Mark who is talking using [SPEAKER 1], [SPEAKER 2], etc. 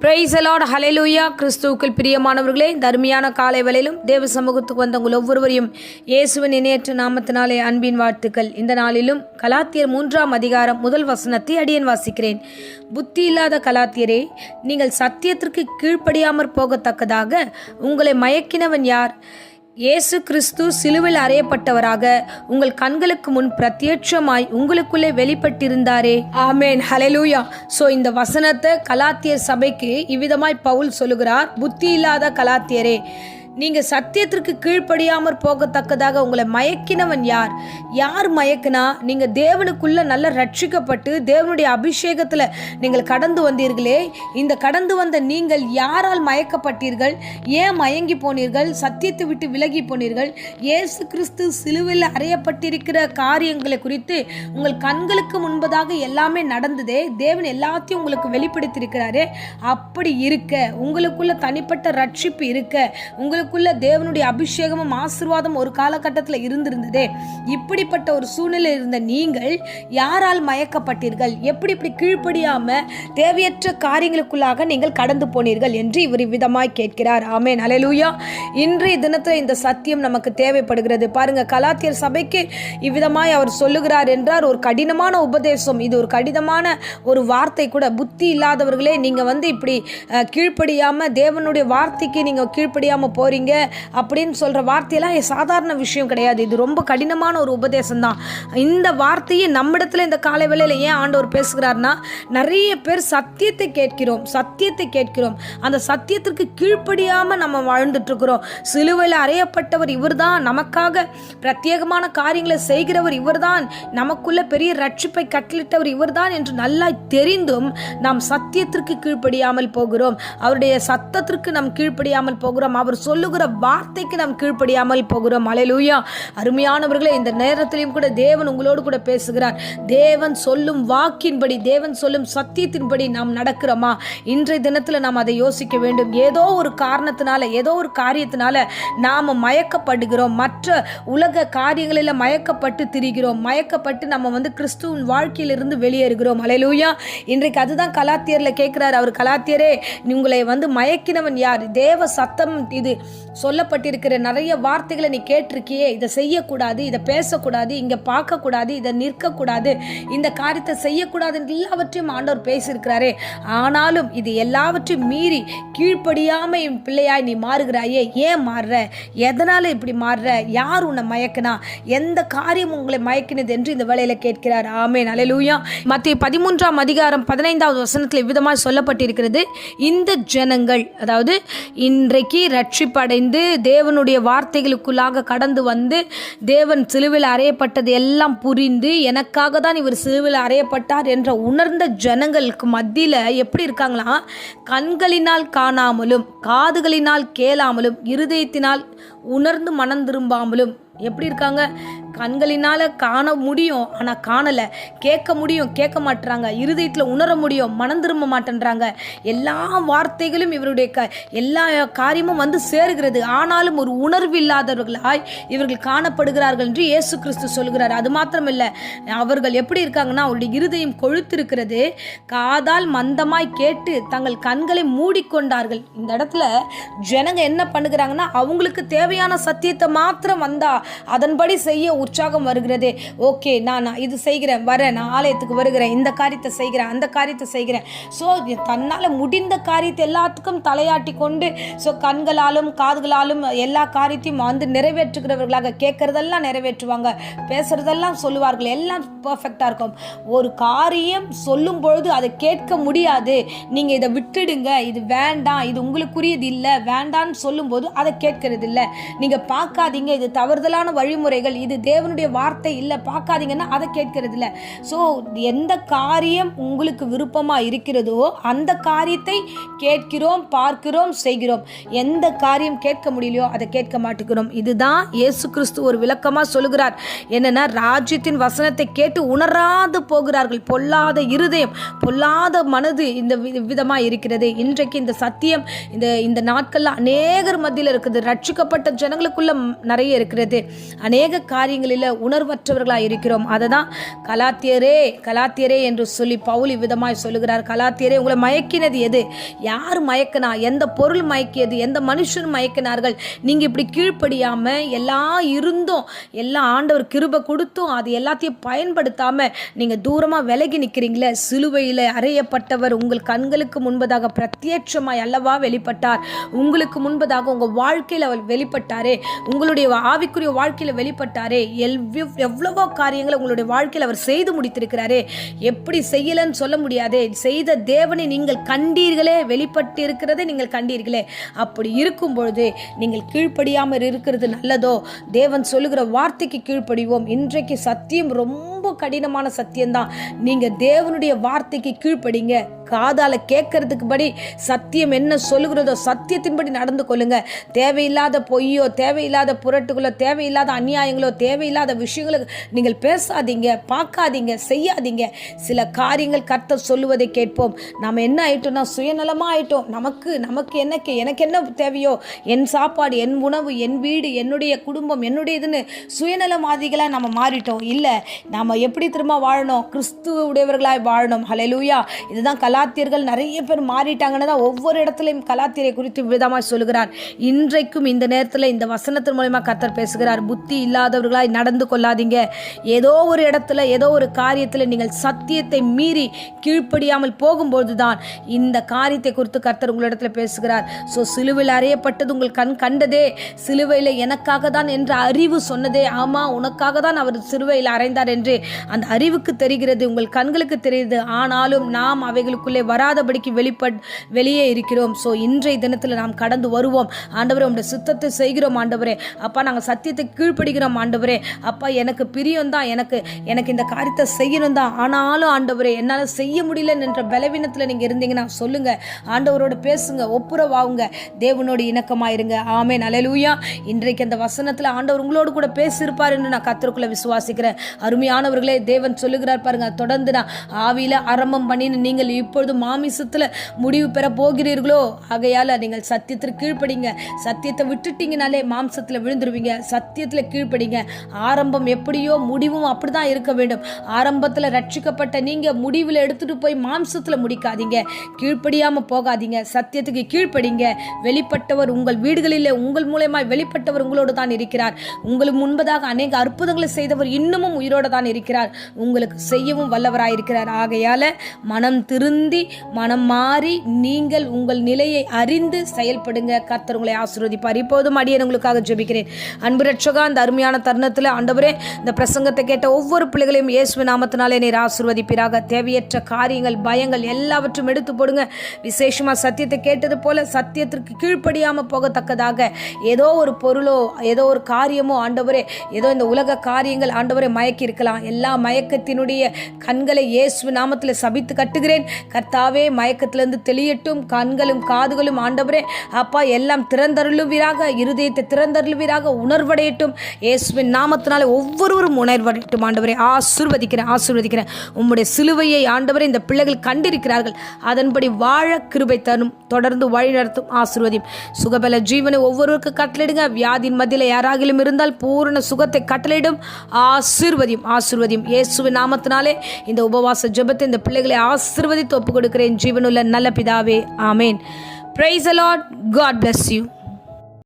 [SPEAKER 1] Praise the Lord, ஹல்லேலூயா. கிறிஸ்துவுக்குள் பிரியமானவர்களே, இந்த அருமையான காலை வேளையிலும் தேவ சமூகத்துக்கு வந்த உங்கள் ஒவ்வொருவரையும் இயேசுவின் இணையற்ற நாமத்தினாலே அன்பின் வாழ்த்துக்கள். இந்த நாளிலும் கலாத்தியர் 3ஆம் அதிகாரம் முதல் வசனத்தை அடியேன் வாசிக்கிறேன். புத்தி இல்லாத கலாத்தியரே, நீங்கள் சத்தியத்திற்கு கீழ்ப்படியாமற் போகத்தக்கதாக உங்களை மயக்கினவன் யார்? இயேசு கிறிஸ்து சிலுவையில் அறையப்பட்டவராக உங்கள் கண்களுக்கு முன் பிரத்யட்சமாய் உங்களுக்குள்ளே வெளிப்பட்டிருந்தாரே. ஆமேன், ஹல்லேலூயா. ஸோ இந்த வசனத்தை கலாத்தியர் சபைக்கு இவ்விதமாய் பவுல் சொல்லுகிறார். புத்தி இல்லாத கலாத்தியரே, நீங்கள் சத்தியத்திற்கு கீழ்ப்படியாமற் போகத்தக்கதாக உங்களை மயக்கினவன் யார்? யார் மயக்கினா? நீங்கள் தேவனுக்குள்ள நல்ல ரட்சிக்கப்பட்டு தேவனுடைய அபிஷேகத்தில் நீங்கள் கடந்து வந்தீர்களே, இந்த கடந்து வந்த நீங்கள் யாரால் மயக்கப்பட்டீர்கள்? ஏன் மயங்கி போனீர்கள்? சத்தியத்தை விட்டு விலகி போனீர்கள்? இயேசு கிறிஸ்து சிலுவையில் அறையப்பட்டிருக்கிற காரியங்களை குறித்து உங்கள் கண்களுக்கு முன்பதாக எல்லாமே நடந்ததே. தேவன் எல்லாத்தையும் உங்களுக்கு வெளிப்படுத்தியிருக்கிறாரே. அப்படி இருக்க, உங்களுக்குள்ள தனிப்பட்ட ரட்சிப்பு இருக்க, உங்களுக்கு தேவனுடைய அபிஷேகமும் ஆசீர்வாதம் ஒரு காலகட்டத்தில் இருந்திருந்ததே. இப்படிப்பட்ட ஒரு சூழ்நிலை இருந்த நீங்கள் யாரால் மயக்கப்பட்டீர்கள்? எப்படி இப்படி கீழ்ப்படியாம தேவையற்ற காரியங்களுக்குள்ளாக நீங்கள் கடந்து போனீர்கள் என்று இவர் விதமாய் கேட்கிறார். ஆமென், ஹல்லேலூயா. இன்றைய தினத்தில் இந்த சத்தியம் நமக்கு தேவைப்படுகிறது. பாருங்க, கலாத்தியர் சபைக்கு இவ்விதமாய் அவர் சொல்லுகிறார் என்றார். ஒரு கடினமான உபதேசம், இது ஒரு கடினமான ஒரு வார்த்தை கூட. புத்தி இல்லாதவர்களே, நீங்க இப்படி கீழ்ப்படியாம தேவனுடைய வார்த்தைக்கு நீங்க கீழ்ப்படியாம போறீங்க அப்படின்னு சொல்ற வார்த்தையெல்லாம் சாதாரண விஷயம் கிடையாது. இது ரொம்ப கடினமான ஒரு உபதேசம் தான். இந்த வார்த்தையை நம்மிடத்துல இந்த காலை வேளையில ஏன் ஆண்டவர் பேசுகிறார்னா, நிறைய பேர் சத்தியத்தை கேட்கிறோம், அந்த சத்தியத்திற்கு கீழ்ப்படியாம நம்ம வாழ்ந்துட்டு இருக்கிறோம். சிலுவையில் அறையப்பட்டவர் இவர்தான், நமக்காக பிரத்யேகமான காரியங்களை செய்கிறவர் இவர்தான், நமக்குள்ள பெரிய ரட்சிப்பை கட்டளிட்டவர் இவர்தான் என்று நல்லா தெரிந்தும் நாம் சத்தியத்திற்கு கீழ்ப்படியாமல் போகிறோம். அவருடைய சத்தத்திற்கு நாம் கீழ்ப்படியாமல் போகிறோம். அவர் சொல்லுகிற வார்த்தைக்கு நாம் கீழ்ப்படியாமல் போகிறோம். ஹல்லேலூயா. அருமையானவர்களே, இந்த நேரத்திலும் கூட தேவன் உங்களோடு கூட பேசுகிறார். தேவன் சொல்லும் வாக்கின்படி, தேவன் சொல்லும் சத்தியத்தின்படி நாம் நடக்கிறோமா? இன்றைய தினத்தில் நாம் அதை யோசிக்க வேண்டும். ஏதோ ஒரு காரணத்தினால, ஏதோ ஒரு காரியத்தினால நாம் மயக்கப்படுகிறோம், மற்ற உலக காரியங்களில் மயக்கப்பட்டு திரிகிறோம், மயக்கப்பட்டு நம்ம கிறிஸ்துவின் வாழ்க்கையிலிருந்து வெளியேறுகிறோம். ஹல்லேலூயா. இன்றைக்கு அதுதான் கலாத்தியர்ல கேட்கிறார். அவர், கலாத்தியரே, உங்களை மயக்கினவன் யார்? தேவ சத்தம் இது சொல்லப்பட்டிருக்கிற நிறைய வார்த்தைகளை நீ கேட்டிருக்கியே. இதை செய்யக்கூடாது, இதை பேசக்கூடாது, இங்க பார்க்கக்கூடாது, இதை நிற்கக்கூடாது, இந்த காரியத்தை செய்யக்கூடாது, எல்லாவற்றையும் ஆண்டவர் பேசியிருக்கிறாரே. ஆனாலும் இது எல்லாவற்றையும் மீறி கீழ்ப்படியாம என் பிள்ளையாய் நீ மாறுகிறாயே. ஏன் மாறுற? எதனால இப்படி மாறுற? யார் உன்னை மயக்கினா? எந்த காரியம் உங்களை மயக்கினது என்று இந்த வேளையில கேட்கிறார். ஆமென், ஹல்லேலூயா. மத்தேயு 13ஆம் அதிகாரம் 15வது வசனத்தில் இவ்விதமாக சொல்லப்பட்டிருக்கிறது. இந்த ஜனங்கள், அதாவது இன்றைக்கு ரட்சிப்படைந்து தேவனுடைய வார்த்தைகளுக்குள்ளாக கடந்து வந்து தேவன் சிலுவையில் அறையப்பட்டது எல்லாம் புரிந்து, எனக்காக தான் இவர் சிலுவையில் அறையப்பட்டார் என்ற உணர்ந்த ஜனங்களுக்கு மத்தியில் எப்படி இருக்காங்களா? கண்களினால் காணாமலும், காதுகளினால் கேளாமலும், இருதயத்தினால் உணர்ந்து மனம் திரும்பாமலும். எப்படி இருக்காங்க? கண்களினால காண முடியும், ஆனால் காணலை. கேட்க முடியும், கேட்க மாட்டுறாங்க. இருதயத்தில் உணர முடியும், மனம் திரும்ப மாட்டேன்றாங்க. எல்லா வார்த்தைகளும் இவருடைய எல்லா காரியமும் சேருகிறது. ஆனாலும் ஒரு உணர்வு இல்லாதவர்களாய் இவர்கள் காணப்படுகிறார்கள் என்று இயேசு கிறிஸ்து சொல்கிறார். அது மாத்திரமில்லை, அவர்கள் எப்படி இருக்காங்கன்னா, அவருடைய இருதயம் கொழுத்திருக்கிறது, காதால் மந்தமாய் கேட்டு தங்கள் கண்களை மூடிக்கொண்டார்கள். இந்த இடத்துல ஜனங்க என்ன பண்ணுகிறாங்கன்னா, அவங்களுக்கு தேவையான சத்தியத்தை மாத்திரம் வந்தா அதன்படி செய்ய உற்சாகம் வருகிறது. ஓகே, நான் இது செய்கிறேன், வரேன், நான் ஆலயத்துக்கு வருகிறேன், இந்த காரியத்தை செய்கிறேன், அந்த காரியத்தை செய்கிறேன். ஸோ தன்னால் முடிந்த காரியத்தை எல்லாத்துக்கும் தலையாட்டி கொண்டு, ஸோ கண்களாலும் காதுகளாலும் எல்லா காரியத்தையும் நிறைவேற்றுகிறவர்களாக, கேட்கறதெல்லாம் நிறைவேற்றுவாங்க, பேசுறதெல்லாம் சொல்லுவார்கள், எல்லாம் பர்ஃபெக்டாக இருக்கும். ஒரு காரியம் சொல்லும் பொழுது அதை கேட்க முடியாது, நீங்கள் இதை விட்டுடுங்க, இது வேண்டாம், இது உங்களுக்குரியது இல்லை, வேண்டான்னு சொல்லும்போது அதை கேட்கறது இல்லை. நீங்கள் பார்க்காதீங்க, இது தவறுதலான வழிமுறைகள், இது தேவனுடைய வார்த்தை இல்லை, பார்க்காதீங்கன்னா அதை கேட்கறது இல்லை. ஸோ எந்த காரியம் உங்களுக்கு விருப்பமாக இருக்கிறதோ அந்த காரியத்தை கேட்கிறோம், பார்க்கிறோம், செய்கிறோம். எந்த காரியம் கேட்க முடியலையோ அதை கேட்க மாட்டேங்கிறோம். இதுதான் இயேசு கிறிஸ்து ஒரு விளக்கமாக சொல்லுகிறார். என்னன்னா, ராஜ்யத்தின் வசனத்தை கேட்டு உணராது போகிறார்கள், பொல்லாத இருதயம், பொல்லாத மனது இந்த விதமாக இருக்கிறது. இன்றைக்கு இந்த சத்தியம் இந்த நாட்கள்ல அநேகர் மத்தியில் இருக்குது. ரட்சிக்கப்பட்ட ஜனங்களுக்குள்ள நிறைய இருக்கிறது. அநேக காரியங்கள் காரியங்களில் உணர்வற்றவர்களாக இருக்கிறோம். அதை தான் கலாத்தியரே என்று சொல்லி பவுல் விதமாய் சொல்லுகிறார். கலாத்தியரே, உங்களை மயக்கினது எது? யார் மயக்கினா? எந்த பொருள் மயக்கியது? எந்த மனுஷன் மயக்கினார்கள்? நீங்கள் இப்படி கீழ்ப்படியாமல் எல்லாம் இருந்தும், எல்லாம் ஆண்டவர் கிருபை கொடுத்தும் அது எல்லாத்தையும் பயன்படுத்தாமல் நீங்கள் தூரமாக விலகி நிற்கிறீங்களே. சிலுவையில் அறையப்பட்டவர் உங்கள் கண்களுக்கு முன்பதாக பிரத்யட்சமாய் அல்லவா வெளிப்பட்டார். உங்களுக்கு முன்பதாக உங்கள் வாழ்க்கையில் அவர் வெளிப்பட்டாரே, உங்களுடைய ஆவிக்குரிய வாழ்க்கையில் வெளிப்பட்டாரே. எவ்வளவோ காரியங்களை உங்களுடைய வாழ்க்கையில் அவர் செய்து முடித்திருக்கிறாரே. எப்படி செய்யலன்னு சொல்ல முடியாதே. செய்த தேவனை நீங்கள் கண்டீர்களே, வெளிப்பட்டு இருக்கிறதை நீங்கள் கண்டீர்களே. அப்படி இருக்கும் பொழுது நீங்கள் கீழ்ப்படியாமல் இருக்கிறது நல்லதோ? தேவன் சொல்லுகிற வார்த்தைக்கு கீழ்ப்படிவோம். இன்றைக்கு சத்தியம் ரொம்ப கடினமான சத்தியம்தான். நீங்க தேவனுடைய வார்த்தைக்கு கீழ்ப்படிங்க. காதால கேட்கறதுக்கு படி சத்தியம் என்ன சொல்லுகிறதோ சத்தியத்தின்படி நடந்து கொள்ளுங்க. தேவையில்லாத பொய்யோ, தேவையில்லாத புரட்டுகளோ, தேவையில்லாத அநியாயங்களோ, தேவையில்லாத விஷயங்களோ நீங்கள் பேசாதீங்க, பார்க்காதீங்க, செய்யாதீங்க. சில காரியங்கள் கர்த்தர் சொல்லுவதை கேட்போம். நம்ம என்ன ஆயிட்டோம்னா சுயநலமா ஆயிட்டோம். நமக்கு எனக்கு என்ன தேவையோ, என் சாப்பாடு, என் உணவு, என் வீடு, என்னுடைய குடும்பம், என்னுடையதுன்னு சுயநலவாதிகளாக நம்ம மாறிட்டோம். இல்லை, நாம் எப்படி திரும்ப வாழணும்? கிறிஸ்துவ உடையவர்களாய் வாழணும். ஹல்லேலூயா. இதுதான் கலாத்தியர்கள் நிறைய பேர் மாறிட்டாங்கன்னு தான் ஒவ்வொரு இடத்துலையும் கலாத்தியரை குறித்து விதமாக சொல்லுகிறார். இன்றைக்கும் இந்த நேரத்தில் இந்த வசனத்தின் மூலமாக கர்த்தர் பேசுகிறார். புத்தி இல்லாதவர்களாய் நடந்து கொள்ளாதீங்க. ஏதோ ஒரு இடத்துல, ஏதோ ஒரு காரியத்தில் நீங்கள் சத்தியத்தை மீறி கீழ்ப்படியாமல் போகும்போது தான் இந்த காரியத்தை குறித்து கர்த்தர் உங்களிடத்தில் பேசுகிறார். ஸோ சிலுவையில் அறையப்பட்டது உங்கள் கண் கண்டதே, சிலுவையில் எனக்காக தான் என்ற அறிவு சொன்னதே. ஆமாம், உனக்காக தான் அவர் சிலுவையில் அறைந்தார் என்று அந்த அறிவுக்கு தெரிகிறது, உங்கள் கண்களுக்கு தெரியுது. ஆனாலும் நாம் அவைகளுக்குள்ளே வராதபடிக்கு வெளியே இருக்கிறோம். ஸோ இன்றைய தினத்தில் நாம் கடந்து வருவோம். ஆண்டவரே, உங்களுடைய சித்தத்தை செய்கிறோம். ஆண்டவரே, அப்பா, நாங்கள் சத்தியத்தை கீழ்ப்படுகிறோம். ஆண்டவரே, அப்பா, எனக்கு பிரியம் தான், எனக்கு இந்த காரியத்தை செய்யணும் தான். ஆனாலும் ஆண்டவரே, என்னால் செய்ய முடியல என்ற பலவீனத்தில் நீங்கள் இருந்தீங்கன்னா சொல்லுங்க. ஆண்டவரோட பேசுங்க, ஒப்புரவாகுங்க, தேவனோடு இணக்கமாயிருங்க. ஆமென். அல்லேலூயா. இன்றைக்கு அந்த வசனத்தில் ஆண்டவர் உங்களோடு கூட பேசியிருப்பார் என்று நான் கர்த்தருக்குள்ள விசுவாசிக்கிறேன். அருமையானவர்களே, தேவன் சொல்லுகிறார் பாருங்க, தொடர்ந்து நான் ஆவியில ஆரம்பம் பண்ணின்னு நீங்கள் இப்பொழுது மாமிசத்துல முடிவு பெற போகிறீர்களோ, ஆகையால நீங்கள் சத்தியத்திற்கு கீழ்ப்படிங்க. சத்தியத்தை விட்டுட்டீங்கனாலே மாம்சத்துல விழுந்துருவீங்க. சத்தியத்துல கீழ்ப்படிங்க. ஆரம்பம் எப்படியோ முடிவும் அப்படிதான் இருக்க வேண்டும். ஆரம்பத்துல ரட்சிக்கப்பட்ட நீங்க முடிவில் எடுத்துட்டு போய் மாம்சத்துல முடிக்காதீங்க. கீழ்ப்படியாம போகாதீங்க. சத்தியத்துக்கு கீழ்ப்படிங்க. வெளிப்பட்டவர் உங்கள் வீடுகளிலே உங்கள் மூலமாய் வெளிப்பட்டவர் உங்களோடு தான் இருக்கிறார். உங்களுக்கு முன்பதாக அநேக அற்புதங்களை செய்தவர் இன்னமும் உயிரோடு தான் இருக்கிறார். உங்களுக்கு செய்யவும் வல்லவராயிருக்கிறார். ஆகையால மனம் திருந்தி, மனம் மாறி, நீங்கள் உங்கள் நிலையை அறிந்து செயல்படுங்க. கர்த்தர் உங்களை ஆசீர்வதிப்பார். இப்போதும் அடியேன் உங்களுக்காக ஜெபிக்கிறேன். அன்பு ரட்சகா, இந்த அருமையான தருணத்தில் ஆண்டவரே, இந்த பிரசங்கத்தை கேட்ட ஒவ்வொரு பிள்ளைகளையும் இயேசுவின் நாமத்தினாலே நீர் ஆசீர்வதிப்பீராக. தேவையற்ற காரியங்கள், பயங்கள் எல்லாவற்றும் எடுத்து போடுங்க. விசேஷமா சத்தியத்தை கேட்டது போல சத்தியத்திற்கு கீழ்ப்படியாம போகத்தக்கதாக ஏதோ ஒரு பொருளோ, ஏதோ ஒரு காரியமோ ஆண்டவரே, ஏதோ இந்த உலக காரியங்கள் ஆண்டவரே மயக்கி இருக்கலாம். எல்லா மயக்கத்தினுடைய கண்களை இயேசு நாமத்தில் சபித்து கட்டுகிறேன். கர்த்தாவே, மயக்கத்திலிருந்து தெளியட்டும். கண்களும் காதுகளும் ஆண்டவரே அப்பா எல்லாம் திறந்தருளுவீராக. இருதயத்தை திறந்தருளுவீராக. உணர்வடையட்டும். இயேசுவின் நாமத்தினாலே ஒவ்வொருவரும் உணர்வடையட்டும். ஆண்டவரே, ஆசீர்வதிக்கிறேன். உம்முடைய சிலுவையை ஆண்டவரே இந்த பிள்ளைகள் கண்டிருக்கிறார்கள். அதன்படி வாழ கிருபை தரும். தொடர்ந்து வழி நடத்தும். ஆசீர்வதியும். சுகபல ஜீவனை ஒவ்வொருவருக்கு கட்டளையிடுங்க. வியாதியின் மத்தியில் யாராகிலும் இருந்தால் பூரண சுகத்தை கட்டளையிடும். ஆசீர்வதியும். இயேசுவின் நாமத்தினாலே இந்த உபவாச ஜெபத்தை இந்த பிள்ளைகளை ஆசீர்வதித்து ஒப்புக் கொடுக்கிறேன். ஜீவனுள்ள நல்ல பிதாவே, ஆமேன். Praise the Lord. God bless you.